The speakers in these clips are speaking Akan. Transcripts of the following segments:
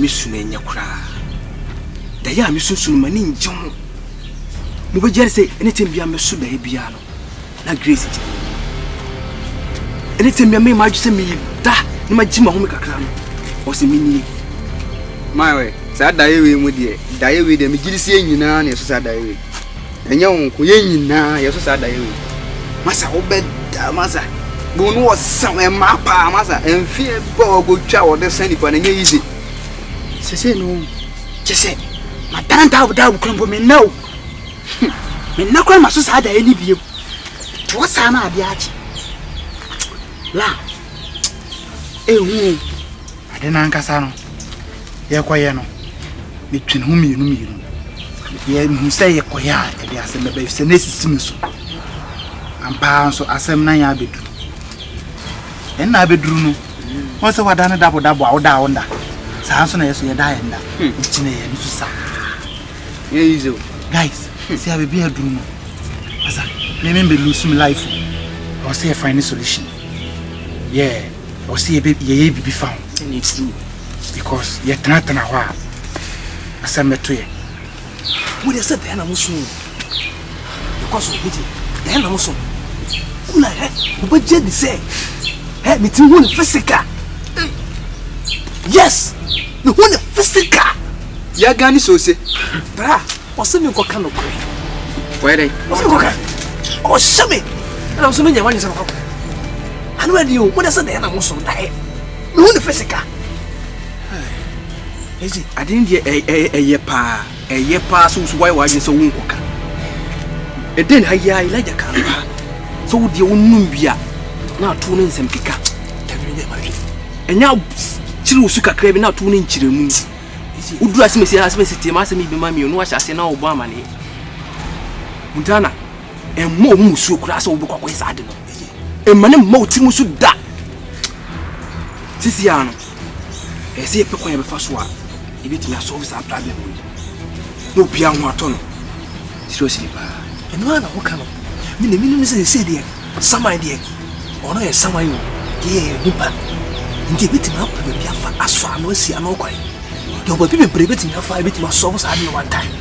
misu na enya kura da ya misu sunu mani njom mo be jere say anytime bia mesu da bia no na grace ti anytime bia me ma ju say me da na ma ji ma ho me kakra no o se mini my way sa da yewe mu de da yewe de me giri sie nyina na so sa da yewe enya won ko ye nyina ye so sa da yewe masa obeda masa Bonu was some mapa, massa, and fear go chow the sandy for an easy. Say no, just say, my parent out without crumble me no. Me no crime must had any view. Twas Sama Biachi. La. I didn't Cassano. Ye quiano. Between whom you know. Ye who say a quiet, and the assembly of Senesis. And pounds so assembly bit. And I bedru no. Once I done a double out down that. Samson is your dying that. It's in a susa. Easy. Guys, see, I will be a dream. As I remember losing life, or say a final solution. Yeah, or see a baby ye be found. And it's true. Because yet not an hour. As I met to you. What is it, the animal soon? Because of it, the animal soon. Who like that? What did they say? Hey, me too one physical. Yes, the one physical. Ya gani so say. Bra, what's me go kan no kure. Where dey? What's me go kan? Oh, shame. And I'm so many one is about. And where do you? What is the na mo so die? The one physical. Easy, I didn't hear a yepa so why you so won ko kan. E den ha ya Elijah kan. So the onum bia. Na tunu nsem keka tabiye ma hwe enya chiri usu kakra bi na tunu nchiremu udura asemesi asemesi ma asemi bi ma mi onu ahyase na obo amane muntana emmo musu kura so obo kwakwa isa ade no emmane mma oti musu da sisi ya no ese epekwa ya befa so a ebetimi asolve sa problem no bia ho ato no seriously ba eno ana ho ka no mi ne se de sama de ono ye sama yo ye nipa ndi beti ma pa bia fa aso ano asi ano kwai yo ba bibe beti ma fa beti ma solve sa de one time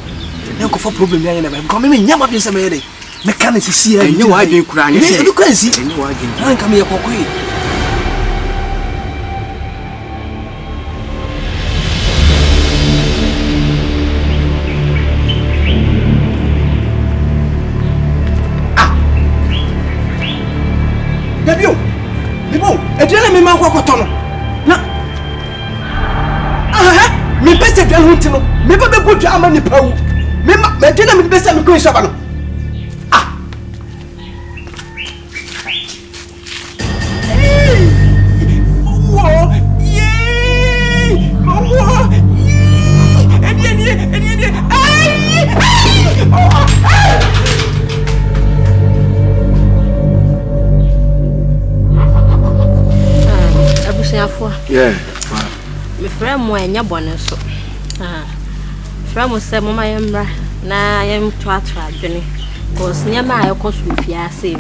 ne ko fa problem ya na ba ko me nya ma bi se me de me kan si si ya enye wa adwen kura anye se du kan si enye wa adwen an kam ye kokoi Edena me ma kwa kotono na me pese dwa hunti no me ba be bodwa ama ni pawu me ma edena me pese me ko nshaba no wo ye wo edi yeah. Me friend mo enya bone so. Friend mo se mo ma yemra na yem to adwene. Cause nyama ayekoso fiase.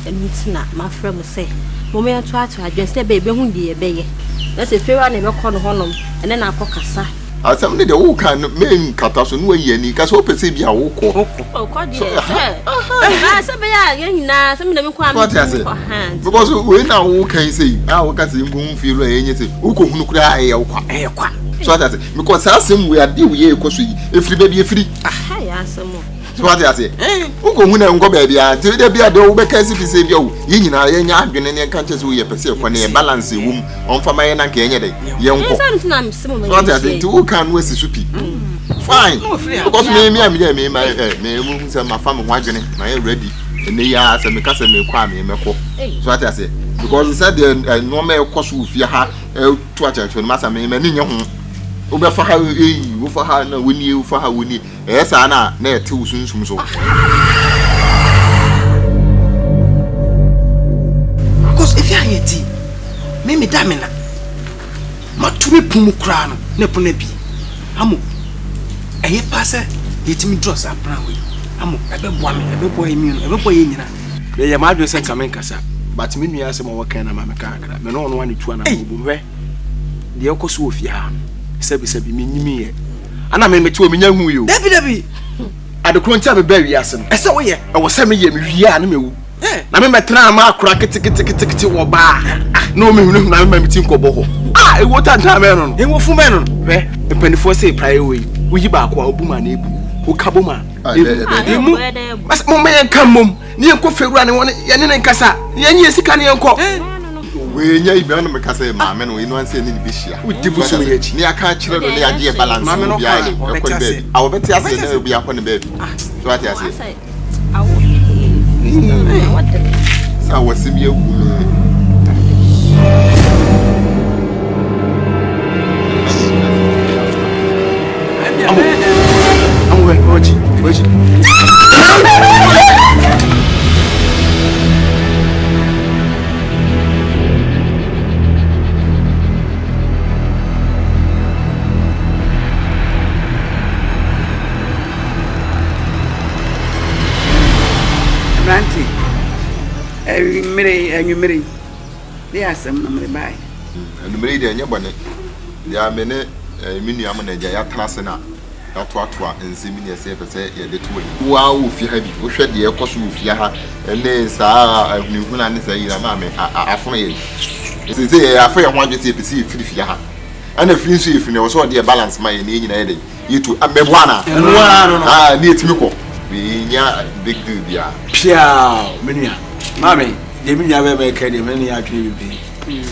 Emitina ma friend mo se mo me to adwene se be hu die beye. Na se fewa na be kɔ no honom ene na akɔkasa. Asam ne de wo kan me nkata so no ayi ani ka so pese bia wo kɔ. Kɔ die. Se be ya nyina se me na me kɔ am. Because we na wo kan sei. Wo ka se ngun fi ro enye sei. Wo kɔ hunu kura aye wo kwa. So that say because asem we ade we ye kɔ so yi. Efiri be bi efiri. Ya asem. So what you say? Wo kɔ hunu nkɔ ba bia. Te de bia de wo be ka se fi sei bia wo. Ye nyina ye nya adwene ne kan che so ye pese kɔ ne balance wum. On fa ma ye na nke enye de. Ye nkɔ. So what you say? Tu kan we si supi. Fine. Because me say my family wajene. My ready. And they are some casa me kwame me ko. So what I say? Because he said the normal cost with your heart to a church when master me ni ho. Obe fa ha wo fa ha na woni wo fa ha woni. Sa na na ete usunsum so. Because if you are yeti me damina matumi pumu kra no ne pona bi amo eye pase yetimi dross apra we amo ebeboa me ebeboa emi no ebeboa ye nyina be ye ma adwe se kamen kasa but me nua asem wo kan na ma me ka akra me no one tu na obu hwe de ekoso ofia sebi minyimi ye ana me mete o menya hu yo Dabi adekro ntia me ba wiase no ese wo ye e wo se me ye me wia na mewu na me metena ma akura kete wo ba na o me hunu na me meti nkobo ho e wo tanta me no e wo fu me no be penifo se praye we wuyi ba ko obuma na ebu wo kaboma emu mas mo me kan mom ni enko fewura ne won ye ne nkasa ye nyi sika ne enko we nya ibe no me kasa ma me no inu anse ni bi hia udibu so me yachi ni aka kire no ne age balance bi ai e ko baby awo beti ase na bi akọ ne baby so ati ase sa wasim ye wu Oji. Branty, enyumere. They are some number by. And the lady and your bonnet. There are many minium and a trasena. Atwa enzimi ne se pese ye de tuwe wa wo fi ha bi wo hwe de ekoso wo fi ha ene saa ahunihu na ne sa yi na ma me afon ye se ye afo ye ho adwe se pese fi fi ha ana fi nso ye fi ne wo so de balance ma ye ne nyina ye de yitu amebo ana no ne etimi ko bi nya big deal bia pia menua mame de menua be be ka de menua adwe bi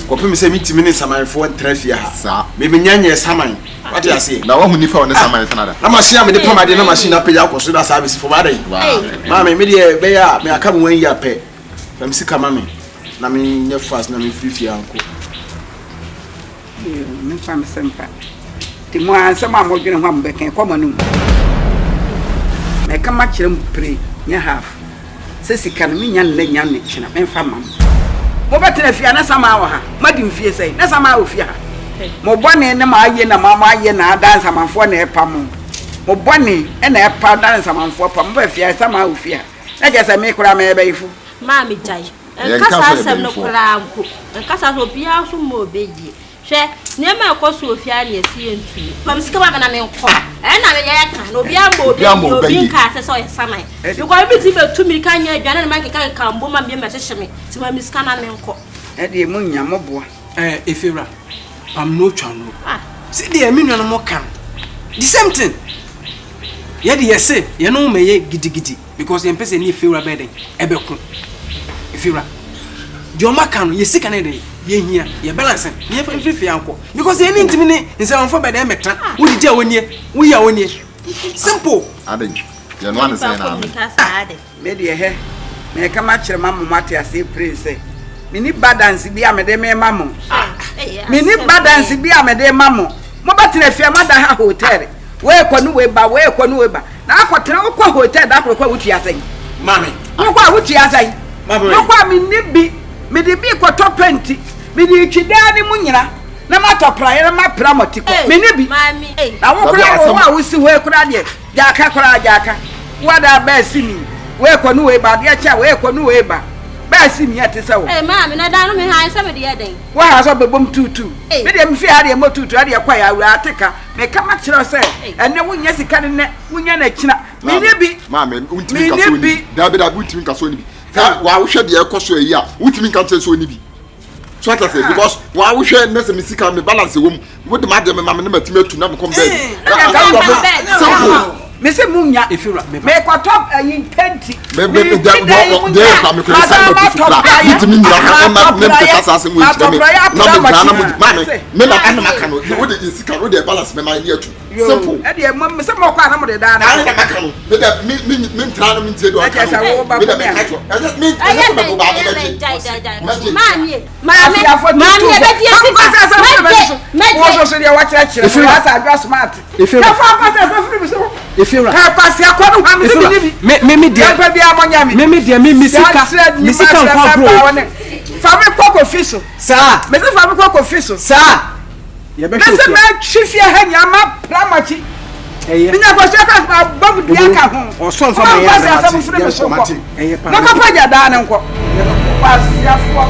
kopem se mitimi ne samanfo ntrafia ha sa me nyanye saman what you say na wo huni fa woni saman tanada na machine me de poma de na machine na peja akoso da service for madai mame me de be ya me aka mo 1 year pe fam sika mame na me nye fast na me free anko Me fam sempa ti mo ansama mo dwene ho am be kan kwama no me kama kire mpre nya half se sika no me nya nle nya ne kina me fa mam mo betena fia na sama wa ha madim fie sei na sama wo fie ha mo bone ne ma aye na mama aye na dance amanfo na epa mo bone e na epa dance amanfo pa mo ba fie sama wo fie ha na je se me kura me ba yifu ma me jai kasa asem no kura anko kasa so bia so mo beji hwe ne ma ekoso ofia na esi entu pam sika ba na me nko na me ye kan no bia mo obi nka se so sama you go be ti be tu mi kan nya adwane na ma kan bo ma me hyehyɛ me ti ma miska na me nko e de mu nya mo boa efewra I'm no channel. See the amino no more can. The same thing. Yet yes say you know me gidi because the person need feel bedding. Ebekun. If you ra. The oma can you sick an day. Ye here, you balancing. You free uncle. Because you need to me in some for bed emetra. Who did you when we are on ye? Simple. I think you know say na. Me de he. Me kama kire mamu mate ase prince. Me ni balance bi amede me mamu. Me ni balance bi amede mamu. Mo batena fia mada ha hotel. We kwanu we ba na akotena wo kwa hotel da kwa wuti asan. Mami. Wo kwa wuti asan. Mami. Wo kwa me ni bi. Me de bi kwa top 20. Me di twida ni mu nyina. Na ma topra ye na ma pra motiko. Me ni bi. Mami. Na wo kura wo wa wusi ho kura de. Jaka. Wada ba simi. We kwanu we ba de cha we kwanu we ba. Ba simi ya te sawo. Mami na da no me han se me de den. Wa ha so bebom tutu. Me de mfi ha de mo tutu ha de kwa ya wura ateka. Me kama kire se ene wunya sika ne wunya na kina. Me ne bi. Mama, untimi kaso ni. Da untimi kaso ni bi. Wa wo hwe de ekoso yi a, untimi kaso so ni bi. So ata say because wa wo hwe na se me sika me balance wo mu. Wo de ma de me mama na matimi atu na me kom bed. Me se munya me kwatop ayin 20 me de pa me ko sa me fukla mitimi nyira ka na me pesa sa mu ntime na me gana mu me na ana maka no wo de sika wo de balance me ma ni atu simple e de me se mo kwa na mo de da na ana maka no me de me ntra no me ntie do aka me de me ka to me me ba me misika kwa bro fami koko fiso sa me se fami koko fiso sa ye be show me chifia hanya ma plamachi minya ko se ka babu dia ka ho o so fa me ya mate na ka paja da na nko kwa siafo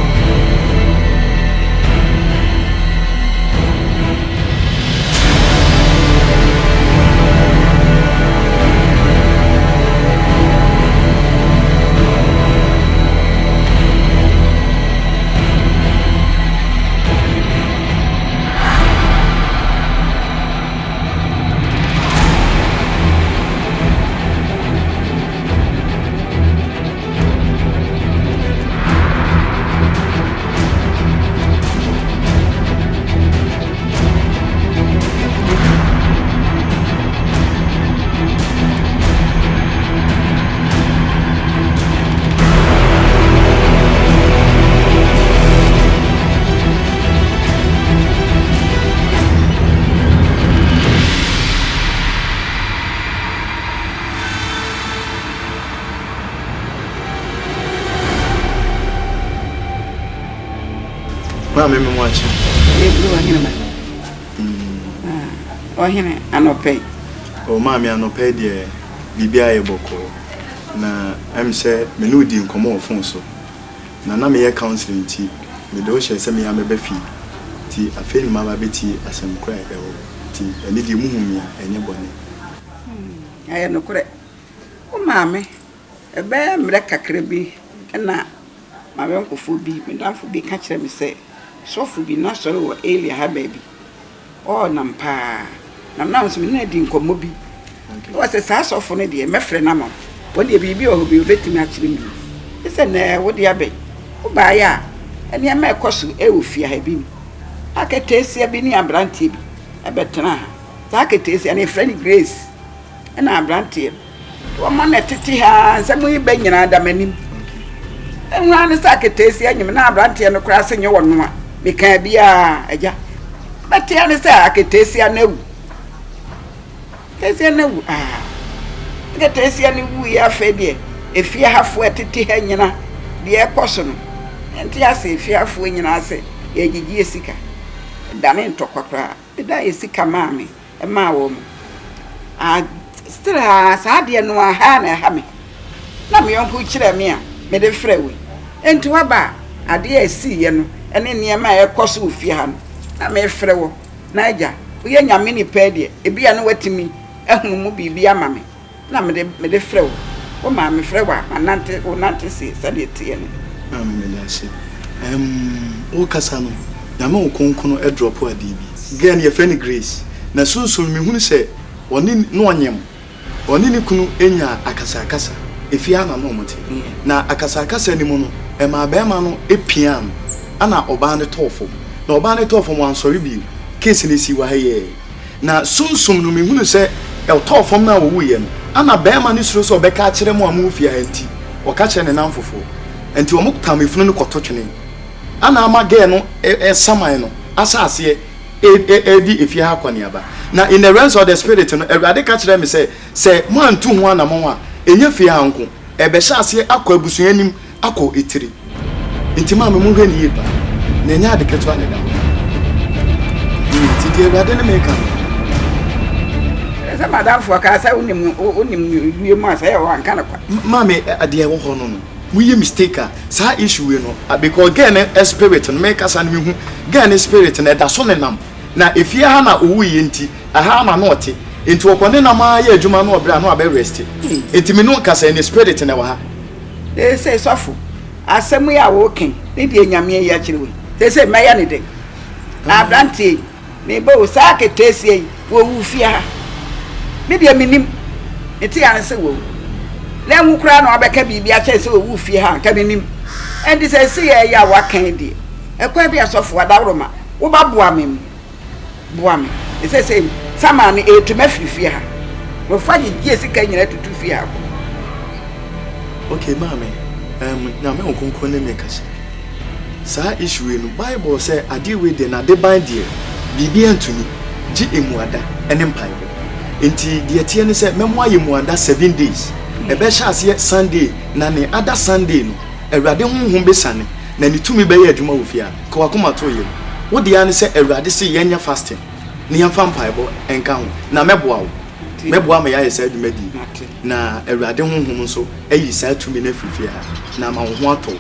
Mama me watch. Oh hene anope. Oh mama anope de bibia ye boko. Na em say me no di nkomo ofon so. Na me ye counseling ti. Me do she say me ya me be fi. Ti afeni mama beti asem kra e wo. Ti eni di muhumi a enye bone. Aye no kure. O mame ebe mre kakra bi na ma be nkofo bi me danfo bi ka kire me say sofu bi na soro wo elia ha baby. Oh nampa. Na na so me na di nkomo bi. O se sa sofu ne de me frɛ na ma. Wo de bibi o bi obetimi a kire mi. Ese na wo de abe. O ba ya ene e ma ekoso e wo fia ha bi. Aketesia bi ni abrantie bi. Ebetena. Sa aketesia na friend Grace. Na abrantie. Wo ma na tete ha nsɛm yi ba nyina da manim. Enwa ne sa aketesia nyim na abrantie no kura se nye wo no a. Me ka bia agya. Batia ne sa aketesia na wu. Kesia na wu aketesia ni wu ya fe de. Efia hafo tete ha nyina de ekoso no. Enti ase efia hafo nyina ase ye gigi esika. Dane ntokwa da esika maame e ma wo mu. Stra saade no aha na ha me. Na me yonko kire me a me de frɛ we. Enti waba ade esi ye no ene niema e koso ofie ha no. Na me frɛ wo. Na agya, wo ye nyame ni pɛ de. Ebi ya no watimi ehunu mu bibi ama me. Na me de frɛ wo. Wo ma me frɛ wa anante wo nante se sade tie ne. Me lase. O kasa no. Nyame wo konkono e drop ade bi. Gen ye friend Grace. Na sunsun me hunu se oni no onyem. Oni ni kunu enya akasa efia na no mote. Na akasa ni mu no e ma ba ma no epiam ana oba ne tofo. Na oba ne tofo mo ansori bi. Case ni si wa haye. Na sunsun no me hunu se e tofo na wo wuye no. Ana ba ma ni suro so obeka kire mo amu fia enti. O ka kire ne nan fofo. Enti o mukta me funu no kototwene. Ana ama ge no saman no asase di efia ha kwani aba. Na in the realms of the spirit no Ewurade ka kire me say mo antu ho anamon a enya fia hanko e be sha ase akọ abusun anim akọ etiri. Enti ma me mu hwe ni yeba. Na enya de keto ane da. Enti de Ewurade ne me ka. Esa madam fo ka sa unim wie mu asa ya wa nka na kwa. Ma me ade wo ho no no. We mistake sa issue we no because again spirit no make us and me hu again spirit na da so ne nam na efia ha na owu ye nti aha na no ote enti okone na ma ya adwuma no obra no abe rest enti me no kasa ne spirit na wa ha say sofo asemu ya wo ken ne de nyame ya kire we say meya ne de na brante me bo sa ketesie wo wu fia me de minim enti ya se wo le nwukura na obeka bibia che se owu fie ha ka benim endi se se ya wa kan di ekwa bia sofo wadawroma wo ba boa me se sama ni etuma fifie ha wo fa ye sika nyina tutu fie ha okay mama na me okonkon ne me kase sa issue no Bible say ade we de na de ban de bibia antuni gi emuada ene mpaibo enti de tie ne se memo aye muada 7 days ebe shase Sunday na ne other Sunday no Ewurade honhom be sane na ni tumi be ye adwuma wo fia ka wakoma to ye wo de ya ne se Ewurade se yenya fasting ni yamfa mpaibo enka ho na meboa me ya yesa adwuma di na Ewurade honhom so ayi sa tumi na fifia na ma ho ato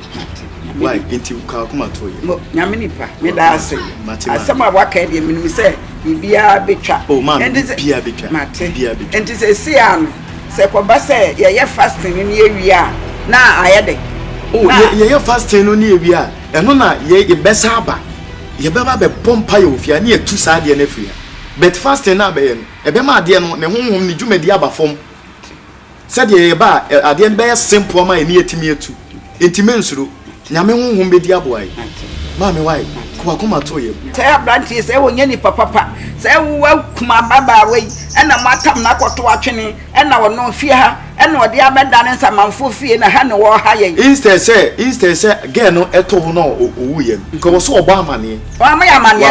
why enti ka wakoma to ye nyame nipa me da ase asema waka de minim se bibia betwa bibia betwa enti se sian se ko ba se ye fasting ni ewia na ayede ye fasting no ni ewia eno na ye besa aba ye beba be pompa ye ofia na etu sa de na afia but fasting na be no ebe ma ade no ne honhom ni dwumadi aba fom se de ye ba ade no be simple ma ni etimi etu entime nsuro nyame honhom be di aboai ma me wai ko akoma to ye se abranti se wonya ni papa se wo kuma baba wei ena matam na kwoto atwene ena wo no fie ha ena odi abeda ne nsamanfo fie na ha ne wo ha ye instead say girl no eto ho no owu ye ko so obo amane wa ma ya amane